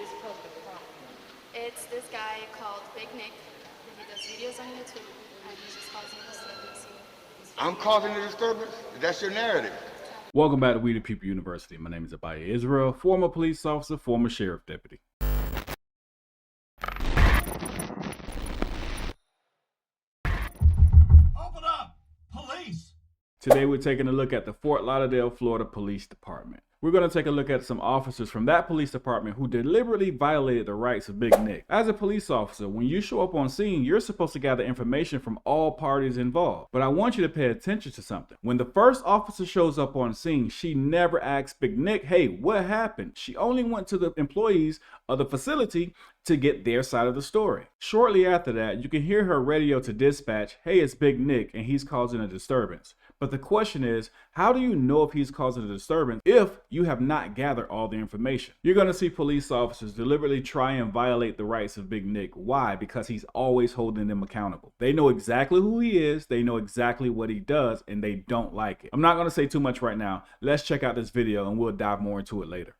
is public property? It's this guy called Big Nick. He does videos on YouTube, and he's just causing a disturbance. I'm causing a disturbance? That's your narrative. Welcome back to WTPU University. My name is Abiyah Israel, former police officer, former sheriff deputy. Open up! Police! Today we're taking a look at the Fort Lauderdale, Florida Police Department. We're going to take a look at some officers from that police department who deliberately violated the rights of Big Nick. As a police officer, when you show up on scene, you're supposed to gather information from all parties involved. But I want you to pay attention to something. When the first officer shows up on scene, she never asks Big Nick, hey, what happened? She only went to the employees of the facility to get their side of the story. Shortly after that, you can hear her radio to dispatch, hey, it's Big Nick and he's causing a disturbance. But the question is, how do you know if he's causing a disturbance if you have not gathered all the information? You're going to see police officers deliberately try and violate the rights of Big Nick. Why? Because he's always holding them accountable. They know exactly who he is, they know exactly what he does, and they don't like it. I'm not going to say too much right now. Let's check out this video and we'll dive more into it later.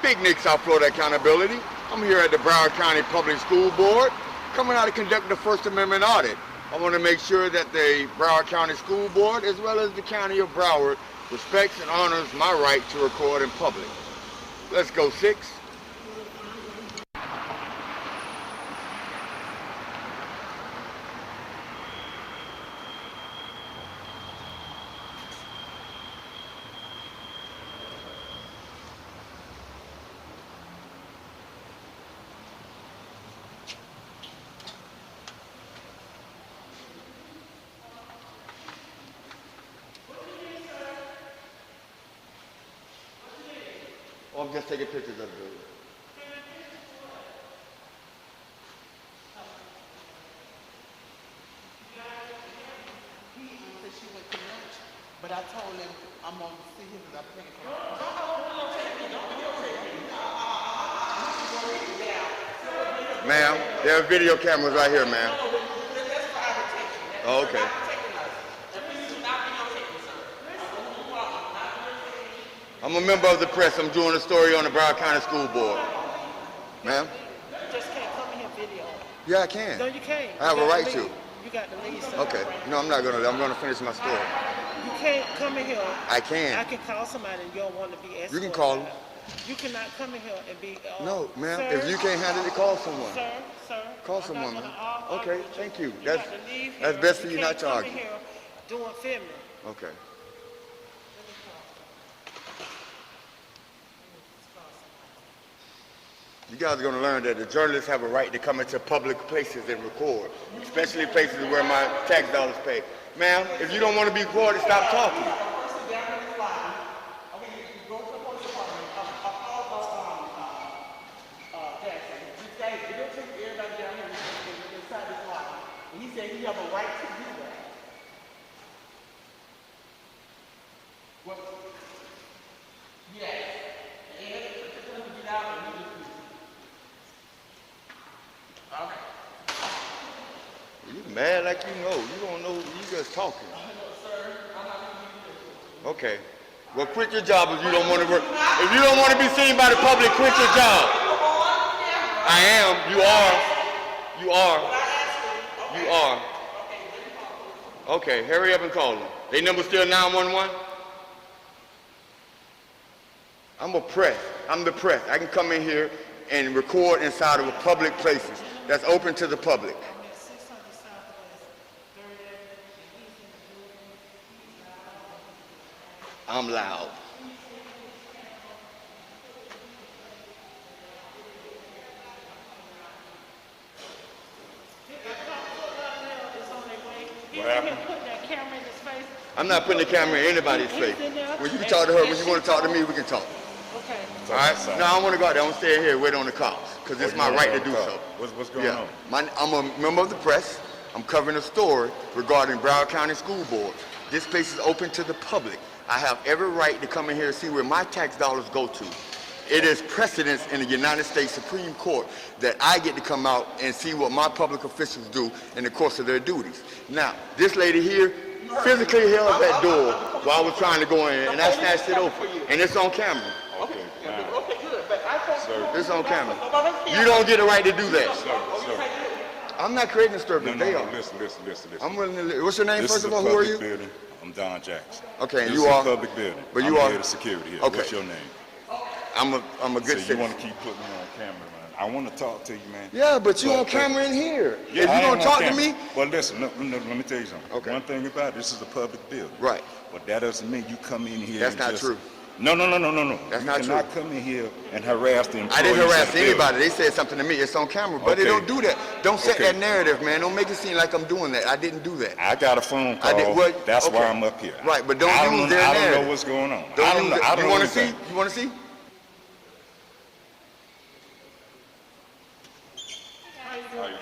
Big Nick, South Florida Accountability. I'm here at the Broward County Public School Board, coming out to conduct the First Amendment audit. I want to make sure that the Broward County School Board, as well as the County of Broward, respects and honors my right to record in public. Let's go, 6. Oh, I'm just taking pictures of the building. He said she went to lunch, but I told him I'm going to see him because I'm paying for it. Ma'am, there are video cameras right here, ma'am. Oh, okay. I'm a member of the press. I'm doing a story on the Broward County School Board. Ma'am? You just can't come in here video. Yeah, I can. No, you can't. I have a right to. You got to leave. Sir. Okay. No, I'm not going to. I'm going to finish my story. You can't come in here. I can. I can call somebody and you don't want to be escorted. You can call them. You cannot come in here and be... No, ma'am. Sir, If you can't handle it, call someone. Sir. Call someone, ma'am. Okay, thank you. You got to leave here. That's best for you not to can't argue. come in here doing filming. Okay. You guys are going to learn that the journalists have a right to come into public places and record, especially places where my tax dollars pay. Ma'am, if you don't want to be recorded, stop talking. He said he have a right to do that. What? Yes. And get out and do this. Okay. You mad like you know. You don't know. You just talking. Okay. Well, quit your job if you don't want to work. If you don't want to be seen by the public, quit your job. I am. You are. You are. You are. Okay, hurry up and call them. They number still 911? I'm the press. I can come in here and record inside of public places that's open to the public. I'm loud. What happened? I'm not putting the camera in anybody's face. When you can talk to her, when you want to talk to me, we can talk. Okay. All right? No, I don't want to go out there. I'm going to stay here and wait on the cops because it's my right to do so. What's going on? I'm a member of the press. I'm covering a story regarding Broward County School Board. This place is open to the public. I have every right to come in here and see where my tax dollars go to. It is precedence in the United States Supreme Court that I get to come out and see what my public officials do in the course of their duties. Now, this lady here physically held that door while I was trying to go in, and I snatched it open, and it's on camera. Okay. Sir. It's on camera. You don't get a right to do that. Sir. I'm not creating disturbance. They are. Listen. I'm willing to. What's your name, This first is of a all? Who are public you? building. I'm Don Jackson. Okay, and this you is are? a public building. But you I'm are? head of security here. Okay. What's your name? I'm a good So you citizen. want to keep putting me on camera, man? I want to talk to you, man. Yeah, but you on camera in here. Yeah, if I you am gonna on talk to camera. me, Well, listen. No, let me tell you something. Okay. One thing about it, this is a public building. right? But that doesn't mean you come in here. That's and not just, true. No. That's you not cannot come in here and harass the employees. I didn't of harass the building. anybody. They said something to me. It's on camera, but they Okay. don't do that. Don't set Okay. that narrative, man. Don't make it seem like I'm doing that. I didn't do that. I got a phone I call. did what? That's Okay. why I'm up here. Right, but don't I use their I don't narrative. know what's going on. Don't I don't use know. it. I don't You know want to see? anything. You want to see? How you doing?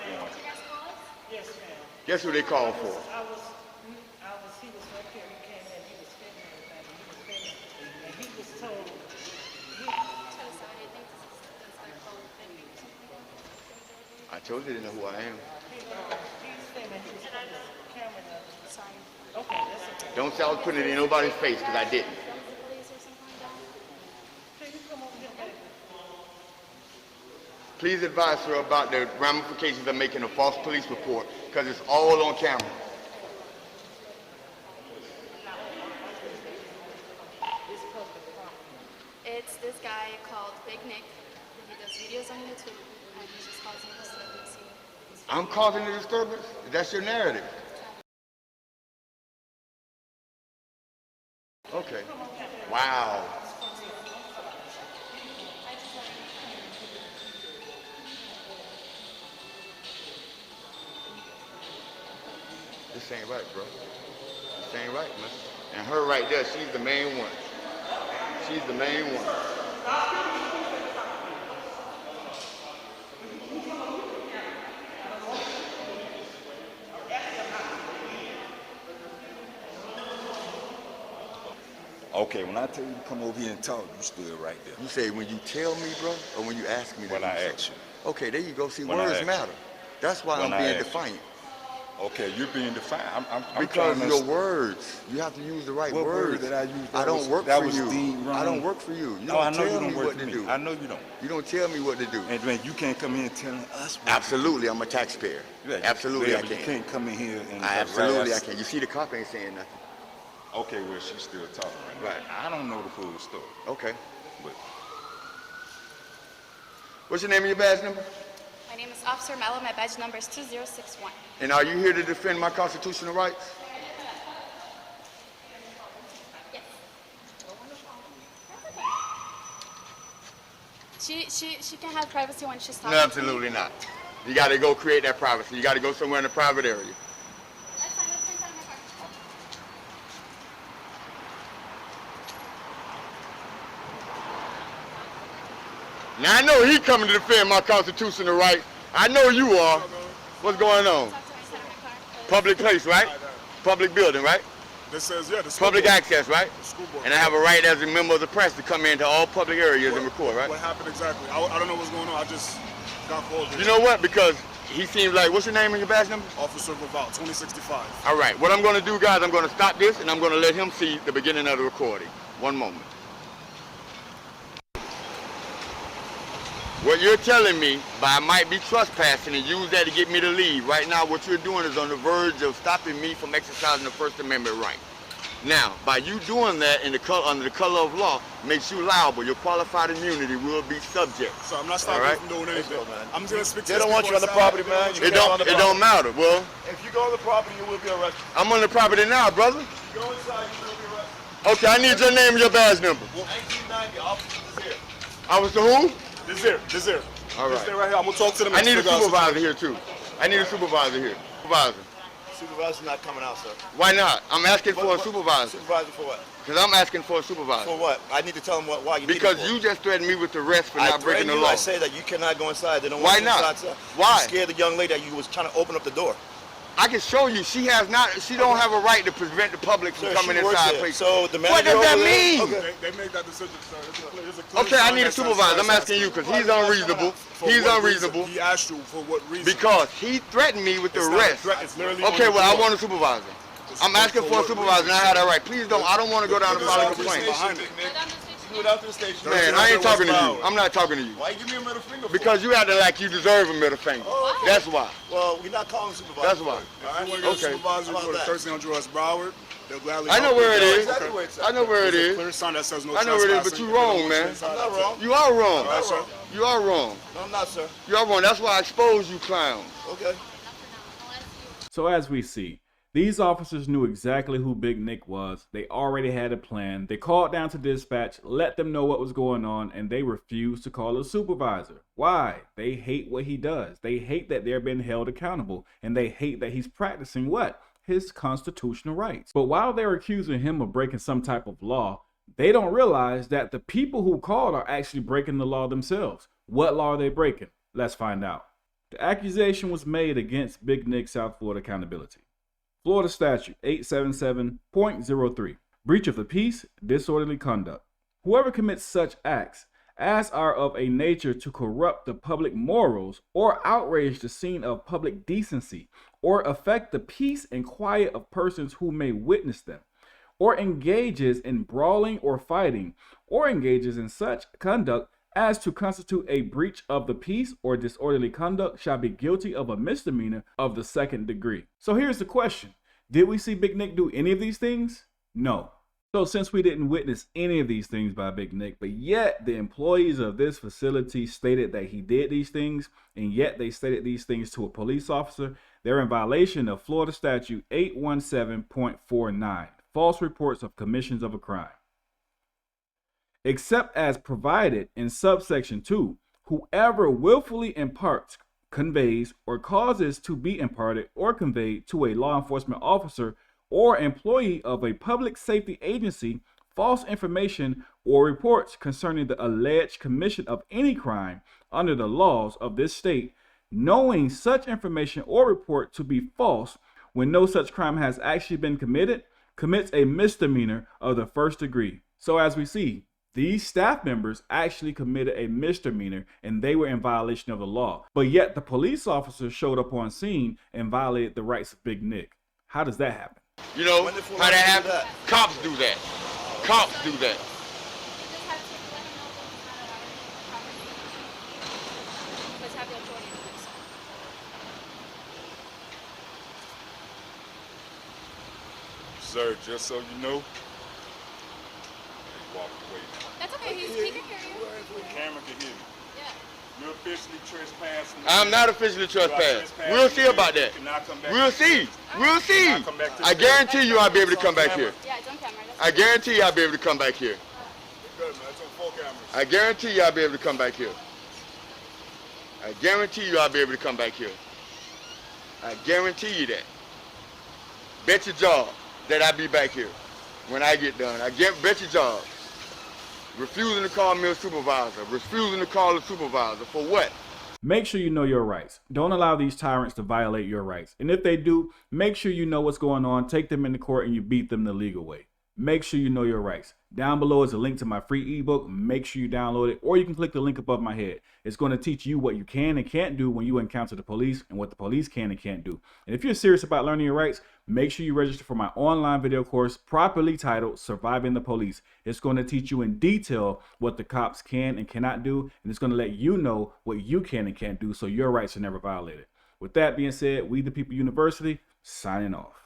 Yes, ma'am. Guess who they called for? He was up here, he came in, he was filming everything, and he was told, I told you they know who I am. he's filming, he was putting his camera down. Okay, that's okay. Don't say I was putting it in nobody's face, because I didn't. Can you come over here, baby? Please advise her about the ramifications of making a false police report, because it's all on camera. It's this guy called Big Nick. He does videos on YouTube, and he's just causing disturbance. I'm causing the disturbance? That's your narrative. Okay. Wow. This ain't right, bro. This ain't right, man. And her right there, she's the main one. She's the main one. Okay, when I tell you to come over here and talk, you stood right there. You say when you tell me, bro, or when you ask me to When do I something? ask you. Okay, there you go. See, When I words ask you. matter. That's why When I'm I being ask you. defiant. Okay, you're being defiant. I'm Because trying to... your words, you have to use the right What word words. did I use? I don't work that for was you. deemed wrong. I don't work for you. You No, I don't know tell you me don't work what for to me. do. I know you don't. You don't tell me what to do. And man, you can't come in telling us what Absolutely, I'm a taxpayer. to do. Yeah, Absolutely, yeah, I but can. You can't come in here and Absolutely, I harass. can. You see, the cop ain't saying nothing. Okay, well, she's still talking right now. I don't know the full story, Okay. but What's your name and your badge number? My name is Officer Mello. My badge number is 2061. And are you here to defend my constitutional rights? She can have privacy when she's talking. No, to me. absolutely not. You got to go create that privacy. You got to go somewhere in a private area. That's fine. Let's go inside my car. Now I know he coming to defend my constitutional rights. I know you are. What's going on? Talk to her inside of my car. Public place, right? Public building, right? This says, yeah, the school Public board. access, right? The school board. And I have a right as a member of the press to come into all public areas and record, right? What happened exactly? I don't know what's going on. I just got called. You know what? Because he seems like, what's your name and your badge number? Officer Revolt, 2065. All right, what I'm going to do, guys, I'm going to stop this and I'm going to let him see the beginning of the recording. One moment. What you're telling me, I might be trespassing and use that to get me to leave. Right now, what you're doing is on the verge of stopping me from exercising the First Amendment right. Now, by you doing that under the color of law, makes you liable. Your qualified immunity will be subject. So I'm not stopping All you right. from doing anything. I'm going to speak to They don't want you on the property, man. You It can't on don't. the It don't property. matter. Well, If you go on the property, you will be arrested. I'm on the property now, brother. Go inside, you will be arrested. Okay, I need your name and your badge number. 1990, officer is here. Officer who? This here. All This right. there right here. I'm going to talk to them. I need a and figure out supervisor here too. I need a supervisor here. Supervisor. Supervisor's not coming out, sir. Why not? I'm asking for a supervisor. Supervisor for what? Because I'm asking for a For supervisor. what? I need to tell them why you need Because it for. you just threatened me with arrest for I not breaking threatened the you. law. I say that you cannot go inside. They don't Why want you not? inside, sir. Why? You scared the young lady that you was trying to open up the door. I can show you. She don't have a right to prevent the public from Sir, coming she works inside here. places. So the What manager does that over there- mean? Okay. They made that decision, sir. It's a clear Okay, I sign need a that says- supervisor. I'm asking you because he's unreasonable. For He's what unreasonable reason? He asked you for what reason? because he threatened me with It's not a arrest. threat, it's literally Okay, on the well, I door. want a supervisor. I'm asking for a supervisor and I have that right. Please don't. I don't want to go down and file a complaint. Behind it. do it after the station. Man, I ain't talking to you. I'm not talking to you. Why you give me a middle finger for? Because you acting like you deserve a middle finger. Oh, okay. That's why. Well, we're not calling supervisor. That's why. If you want to get a Okay. supervisor, How go to about that? 13 on George Broward. They'll gladly I know help where you. it is. Exactly where it's at. I know where it There's a is. clear sign that says no I know where it is, but trespassing. you wrong, man. I'm not wrong. You are wrong. All right, sir. You are wrong. No, I'm not, sir. You are wrong. That's why I exposed you clowns. Okay. So as we see, these officers knew exactly who Big Nick was. They already had a plan. They called down to dispatch, let them know what was going on, and they refused to call a supervisor. Why? They hate what he does. They hate that they're being held accountable, and they hate that he's practicing what? His constitutional rights. But while they're accusing him of breaking some type of law, they don't realize that the people who called are actually breaking the law themselves. What law are they breaking? Let's find out. The accusation was made against Big Nick South Florida Accountability. Florida Statute 877.03. Breach of the peace, disorderly conduct. Whoever commits such acts as are of a nature to corrupt the public morals or outrage the scene of public decency or affect the peace and quiet of persons who may witness them, or engages in brawling or fighting, or engages in such conduct as to constitute a breach of the peace or disorderly conduct shall be guilty of a misdemeanor of the second degree. So here's the question. Did we see Big Nick do any of these things? No. So since we didn't witness any of these things by Big Nick, but yet the employees of this facility stated that he did these things, and yet they stated these things to a police officer, they're in violation of Florida Statute 817.49, false reports of commissions of a crime. Except as provided in subsection 2, whoever willfully imparts, conveys, or causes to be imparted or conveyed to a law enforcement officer or employee of a public safety agency false information or reports concerning the alleged commission of any crime under the laws of this state, knowing such information or report to be false when no such crime has actually been committed, commits a misdemeanor of the first degree. So as we see, these staff members actually committed a misdemeanor and they were in violation of the law. But yet the police officer showed up on scene and violated the rights of Big Nick. How does that happen? You know When did how that happens? that? Cops do that. Cops do that. Sir, just so you know, walk away now. That's okay. He can hear you. The camera can hear you. Yeah. You're officially trespassing. I'm not officially trespassing. trespassing. We'll see about that. You cannot come back We'll to see. We'll see. I'll come back to I the guarantee you I'll be able to come back here. Yeah, it's on camera. That's I guarantee you I'll be able to come back here. Good, man. It's on full cameras. I guarantee you I'll be able to come back here. I guarantee you I'll be able to come back here. I guarantee you that. Bet your job that I'll be back here when I get done. Bet your job. Refusing to call me a supervisor. Refusing to call a supervisor. For what? Make sure you know your rights. Don't allow these tyrants to violate your rights. And if they do, make sure you know what's going on. Take them into court and you beat them the legal way. Make sure you know your rights. Down below is a link to my free ebook. Make sure you download it, or you can click the link above my head. It's going to teach you what you can and can't do when you encounter the police and what the police can and can't do. And if you're serious about learning your rights, make sure you register for my online video course properly titled Surviving the Police. It's going to teach you in detail what the cops can and cannot do, and it's going to let you know what you can and can't do so your rights are never violated. With that being said, We the People University, signing off.